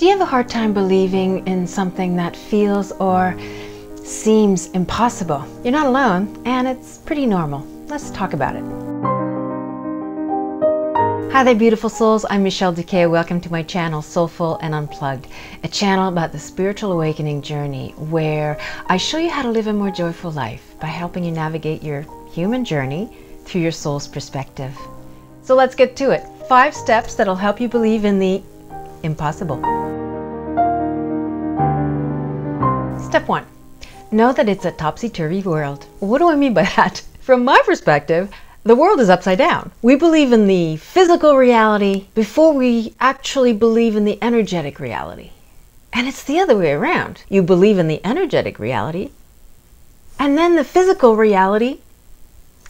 Do you have a hard time believing in something that feels or seems impossible? You're not alone, and it's pretty normal. Let's talk about it. Hi there, beautiful souls. I'm Michelle Duque. Welcome to my channel, Soulful and Unplugged, a channel about the spiritual awakening journey where I show you how to live a more joyful life by helping you navigate your human journey through your soul's perspective. So let's get to it. 5 steps that'll help you believe in the impossible. Step 1. Know that it's a topsy-turvy world. What do I mean by that? From my perspective, the world is upside down. We believe in the physical reality before we actually believe in the energetic reality. And it's the other way around. You believe in the energetic reality, and then the physical reality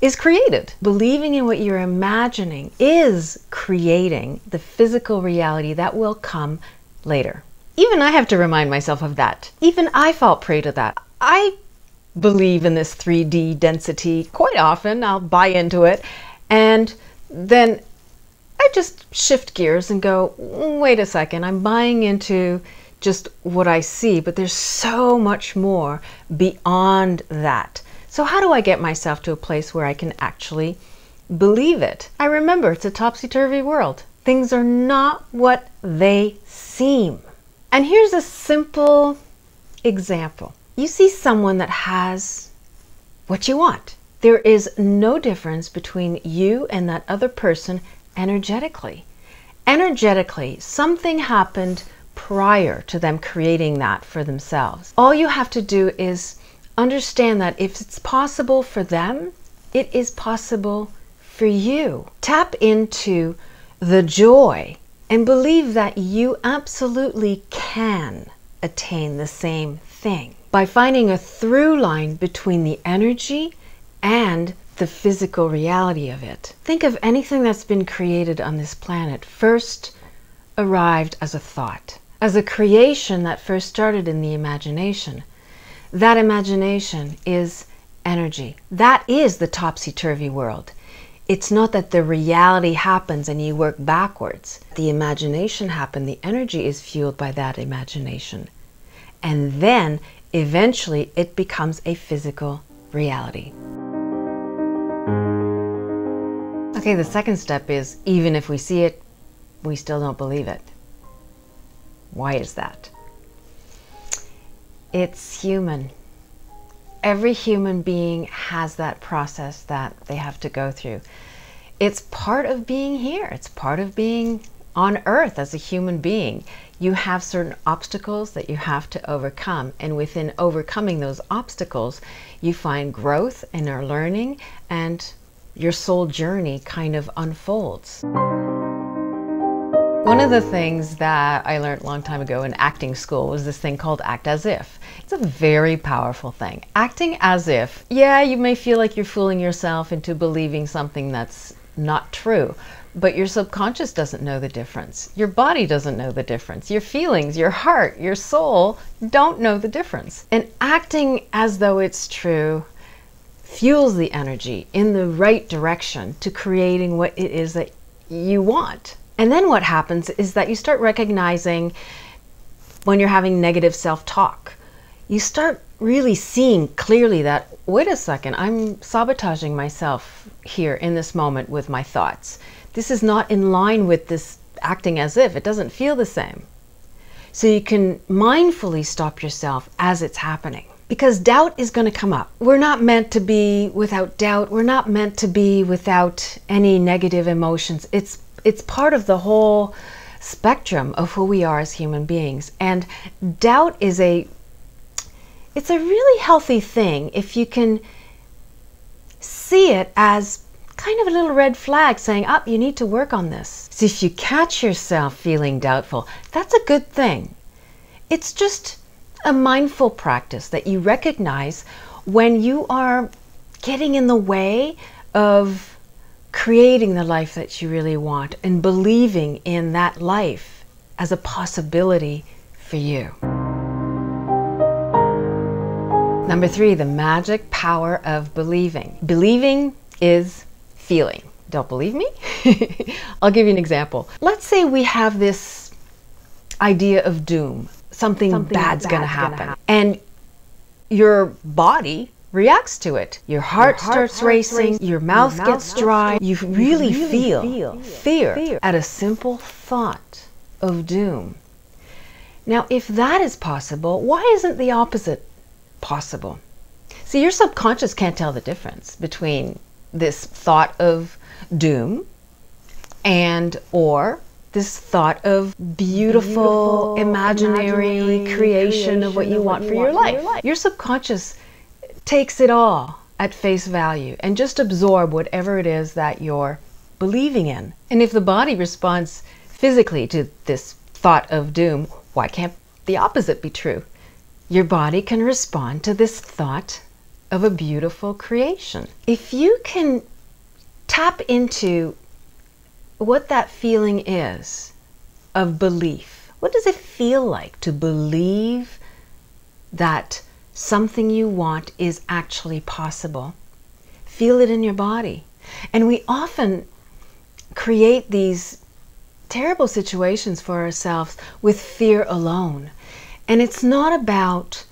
is created. Believing in what you're imagining is creating the physical reality that will come later. Even I have to remind myself of that. Even I fall prey to that. I believe in this 3D density quite often. I'll buy into it, and then I just shift gears and go, wait a second, I'm buying into just what I see, but there's so much more beyond that. So how do I get myself to a place where I can actually believe it? I remember it's a topsy-turvy world. Things are not what they seem. And here's a simple example. You see someone that has what you want. There is no difference between you and that other person energetically. Energetically, something happened prior to them creating that for themselves. All you have to do is understand that if it's possible for them, it is possible for you. Tap into the joy and believe that you absolutely can attain the same thing by finding a through line between the energy and the physical reality of it. Think of anything that's been created on this planet first arrived as a thought, as a creation that first started in the imagination. That imagination is energy. That is the topsy-turvy world. It's not that the reality happens and you work backwards. The imagination happened. The energy is fueled by that imagination. And then eventually it becomes a physical reality. Okay, the second step is, even if we see it, we still don't believe it. Why is that? It's human. Every human being has that process that they have to go through. It's part of being here. It's part of being on earth as a human being. You have certain obstacles that you have to overcome, and within overcoming those obstacles you find growth and are learning, and your soul journey kind of unfolds. One of the things that I learned a long time ago in acting school was this thing called act as if. It's a very powerful thing. Acting as if, yeah, you may feel like you're fooling yourself into believing something that's not true, but your subconscious doesn't know the difference. Your body doesn't know the difference. Your feelings, your heart, your soul don't know the difference. And acting as though it's true fuels the energy in the right direction to creating what it is that you want. And then what happens is that you start recognizing when you're having negative self-talk. You start really seeing clearly that, wait a second, I'm sabotaging myself here in this moment with my thoughts. This is not in line with this acting as if. It doesn't feel the same. So you can mindfully stop yourself as it's happening. Because doubt is going to come up. We're not meant to be without doubt. We're not meant to be without any negative emotions. It's part of the whole spectrum of who we are as human beings. And doubt is it's a really healthy thing if you can see it as kind of a little red flag saying, oh, you need to work on this. So if you catch yourself feeling doubtful, that's a good thing. It's just a mindful practice that you recognize when you are getting in the way of creating the life that you really want and believing in that life as a possibility for you. Number 3, the magic power of believing. Believing is feeling. Don't believe me? I'll give you an example. Let's say we have this idea of doom. Something bad's gonna happen. And your body reacts to it. Your heart starts racing, your mouth gets dry. You really feel fear at a simple thought of doom. Now, if that is possible, why isn't the opposite possible? See, your subconscious can't tell the difference between this thought of doom and or this thought of beautiful imaginary creation of what you want for your life. Your subconscious takes it all at face value and just absorb whatever it is that you're believing in. And if the body responds physically to this thought of doom, why can't the opposite be true? Your body can respond to this thought of a beautiful creation. If you can tap into what that feeling is of belief, what does it feel like to believe that something you want is actually possible? Feel it in your body. And we often create these terrible situations for ourselves with fear alone. And it's not about,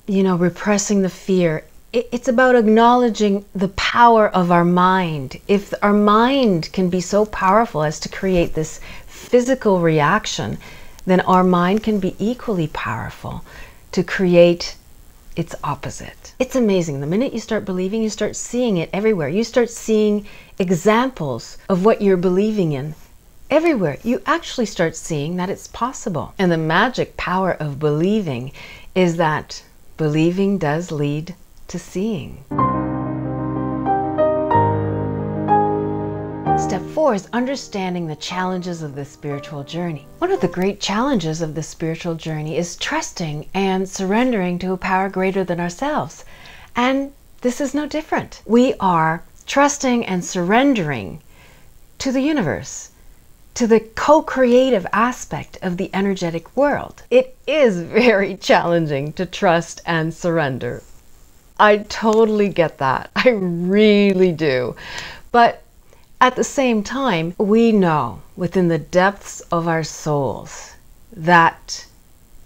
repressing the fear. It's about acknowledging the power of our mind. If our mind can be so powerful as to create this physical reaction, then our mind can be equally powerful to create its opposite. It's amazing. The minute you start believing, you start seeing it everywhere. You start seeing examples of what you're believing in everywhere. You actually start seeing that it's possible. And the magic power of believing is that believing does lead to seeing. Step 4 is understanding the challenges of the spiritual journey. One of the great challenges of the spiritual journey is trusting and surrendering to a power greater than ourselves. And this is no different. We are trusting and surrendering to the universe, to the co-creative aspect of the energetic world. It is very challenging to trust and surrender. I totally get that. I really do. But at the same time, we know within the depths of our souls that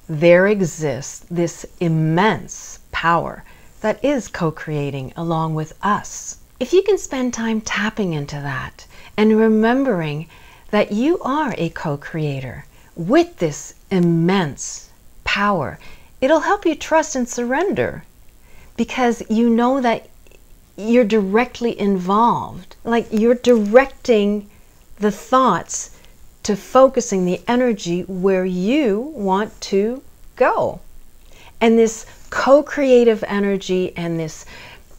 there exists this immense power that is co-creating along with us. If you can spend time tapping into that and remembering that you are a co-creator with this immense power, it'll help you trust and surrender, because you know that you're directly involved. Like you're directing the thoughts to focusing the energy where you want to go. And this co-creative energy and this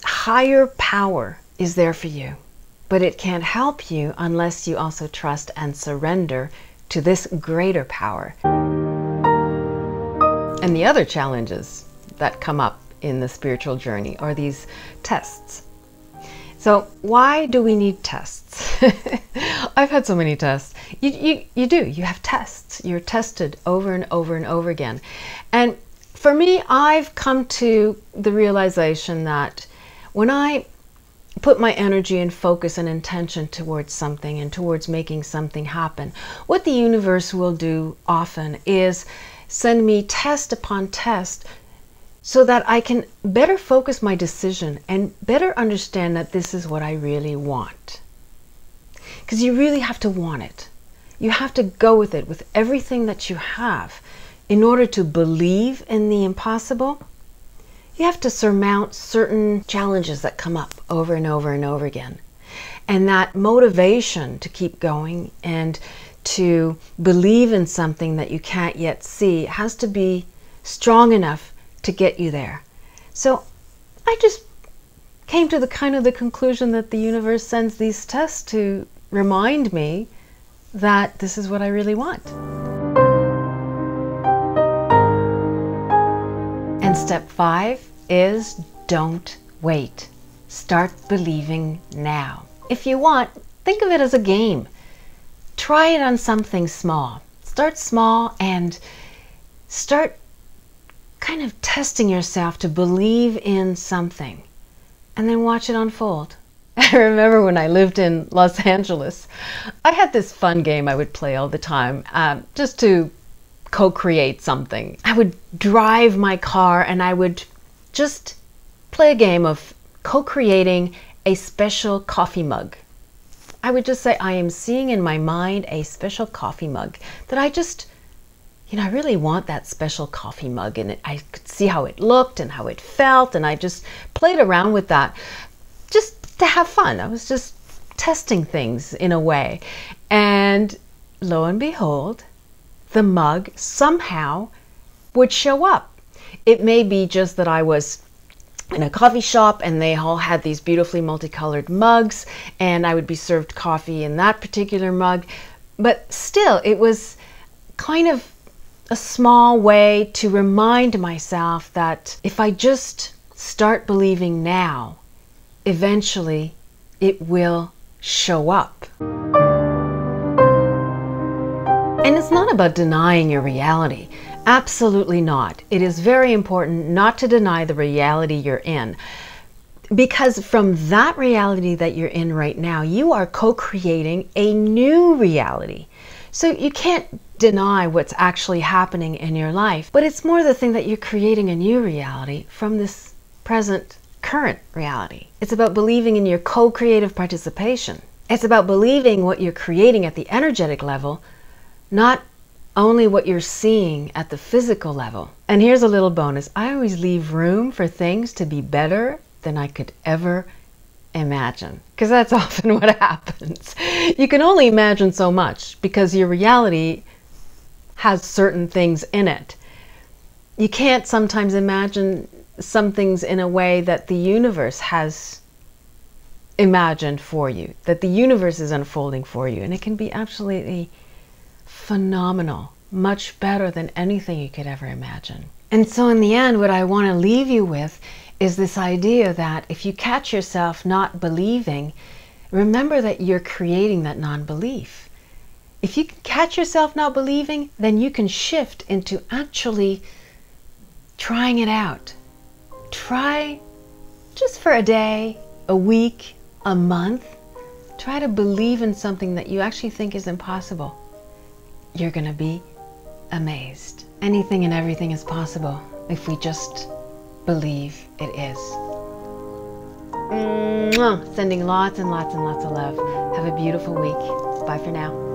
higher power is there for you. But it can't help you unless you also trust and surrender to this greater power. And the other challenges that come up in the spiritual journey are these tests. So why do we need tests? I've had so many tests. You do. You have tests. You're tested over and over and over again. And for me, I've come to the realization that when I put my energy and focus and intention towards something and towards making something happen, what the universe will do often is send me test upon test so that I can better focus my decision and better understand that this is what I really want. Because you really have to want it. You have to go with it with everything that you have. In order to believe in the impossible, you have to surmount certain challenges that come up over and over and over again. And that motivation to keep going and to believe in something that you can't yet see has to be strong enough to get you there. So I just came to the conclusion that the universe sends these tests to remind me that this is what I really want. And step 5 is don't wait. Start believing now. If you want, think of it as a game. Try it on something small. Start small and start kind of testing yourself to believe in something, and then watch it unfold. I remember when I lived in Los Angeles, I had this fun game I would play all the time, just to co-create something. I would drive my car and I would just play a game of co-creating a special coffee mug. I would just say, I am seeing in my mind a special coffee mug that I just, I really want that special coffee mug, and I could see how it looked and how it felt, and I just played around with that just to have fun. I was just testing things in a way. And lo and behold, the mug somehow would show up. It may be just that I was in a coffee shop and they all had these beautifully multicolored mugs and I would be served coffee in that particular mug. But still, it was kind of a small way to remind myself that if I just start believing now, eventually it will show up. And it's not about denying your reality. Absolutely not. It is very important not to deny the reality you're in, because from that reality that you're in right now, you are co-creating a new reality. So you can't deny what's actually happening in your life, but it's more the thing that you're creating a new reality from this present, current reality. It's about believing in your co-creative participation. It's about believing what you're creating at the energetic level, not only what you're seeing at the physical level. And here's a little bonus. I always leave room for things to be better than I could ever imagine, because that's often what happens. You can only imagine so much because your reality has certain things in it. You can't sometimes imagine some things in a way that the universe has imagined for you, that the universe is unfolding for you, and it can be absolutely phenomenal, much better than anything you could ever imagine. And so in the end, what I want to leave you with is this idea that if you catch yourself not believing, remember that you're creating that non-belief. If you can catch yourself not believing, then you can shift into actually trying it out. Try just for a day, a week, a month. Try to believe in something that you actually think is impossible. You're going to be amazed. Anything and everything is possible if we just believe it is. Sending lots and lots and lots of love. Have a beautiful week. Bye for now.